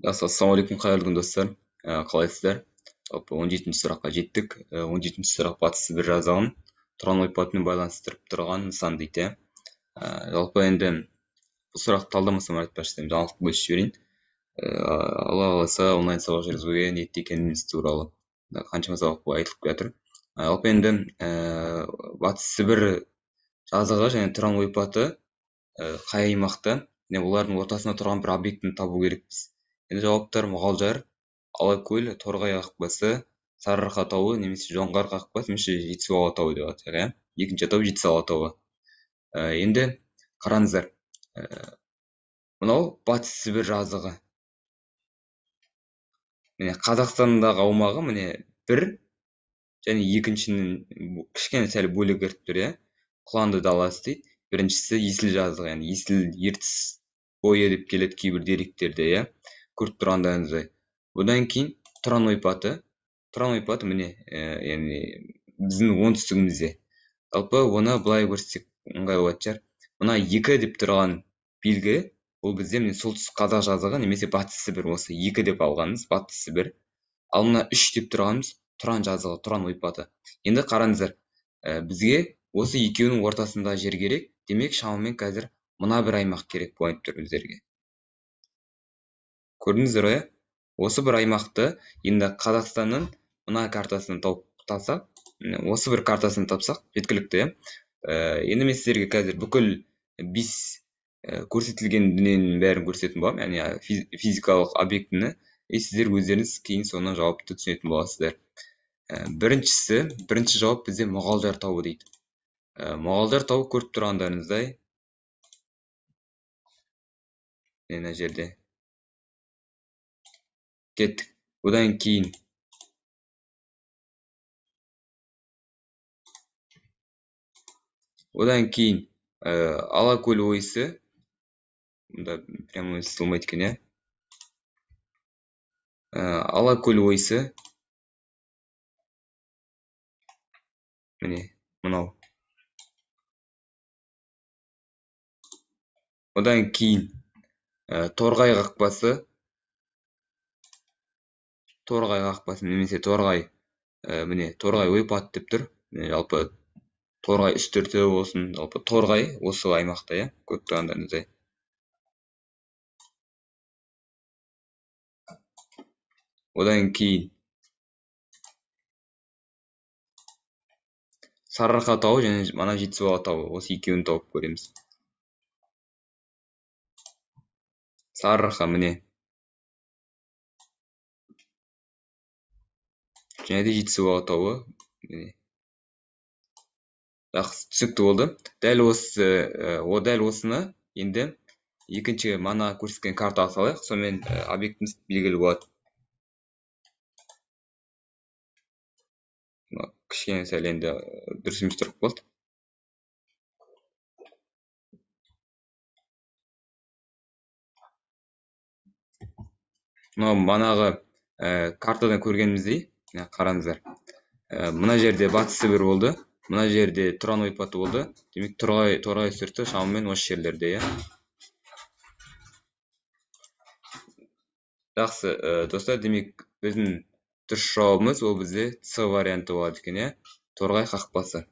Ассалаумағалейкум, қайырлы күн достар. Қалайсыздар? Жалпы 17-ші сұраққа жеттік. 17-ші сұрақ батыс сібір жазығын тұран ойпатымен байланыстырып тұрған нысан дейді. Жалпы енді бұл сұрақты талдамасам айтпақшы жаңалық бөлісіп жіберейін. Алла қаласа онлайн сабақ жүргізуге ниетті екеніміз туралы қаншама сабақ айтылып жатыр. Жалпы енді батыс сібір жазығы және тұран ойпаты қай аймақта, олардың ортасында тұрған бір объектіні табу керекпіз. Енді жауаптар Мұғалжар, Алакөл, Торғай қақпасы, Сарыарқа тауы немесе Жоңғар қақпасы, немесе Жетісу алатауы деп атайды. Екінші атау Жетісу алатауы. Енді қараңыздар, мынау батыс сібір жазығы. Міне Қазақстандағы аумағы міне бір және екіншінің кішкене сәл бөлек тұр, Құланды даласы дейді. Біріншісі Есіл жазығы, яғни Есіл ертіс бойы деп келеді кейбір деректерде, көріп тұрғандарыңыздай. Бұдан кейін тұран ойпаты. Тұран ойпаты міне, яғни біздің оңтүстігімізде. Жалпы оны былай көрсетсек ыңғайлы болатын шығар. Мына 2 деп тұрған белгі, ол бізде міне солтүстік қазақ жазығы немесе батыс сібір, осы 2 деп алғанымыз батыс сібір. Ал мына 3 деп тұрғанымыз тұран жазығы, тұран ойпаты. Енді қараңыздар, бізге осы екеуінің ортасында жер керек. Демек, шамамен қазір мына бір аймақ керек болып тұр біздерге. Көрдіңіздер ғой? Осы бір аймақты енді Қазақстанның мына картасын тапсақ, осы бір картасын тапсақ, жеткілікті. Енді мен сіздерге қазір бүкіл 5 көрсетілген дүниенің бәрін көрсететін боламын, яғни физикалық объектіні, сіздер өздеріңіз кейін соны жауапты түсінетін боласыздар. Бірінші жауап бізде Мұғалжар тауы дейді. Мұғалжар тауы көріп тұрғандарыңыздай, мына жерде кеттік. Одан кейін Алакөл ойысы, мұнда прямо сылмайды екен, Алакөл ойысы, міне, мынау. Одан кейін Торғай қақпасы, немесе Торғай, міне, Торғай ойпаты деп тұр. Жалпы Торғай үстірті болсын, жалпы Торғай осы аймақта, көріп тұрғандарыңыздай. Одан кейін Сарыарқа тауы және мана Жетісу алатауы, осы екеуін тауып көреміз. Сарыарқа міне. Және де Жетісу алатауы. Жақсы, түсінікті болды. Дәл осыны енді екінші мана көрсеткен картаға салайық, сонымен объектіміз белгілі болады. Кішкене сәл енді дұрыс емес тұрып қалды. Манағы картадан көргеніміздей, қараңыздар. Мына жерде батыс сібір болды, мына жерде тұран ойпаты болды. Демек, Торғай үстірті шамамен осы жерлерде. Жақсы, достар, демек біздің дұрыс жауабымыз ол бізде С варианты болады екен, Торғай қақпасы.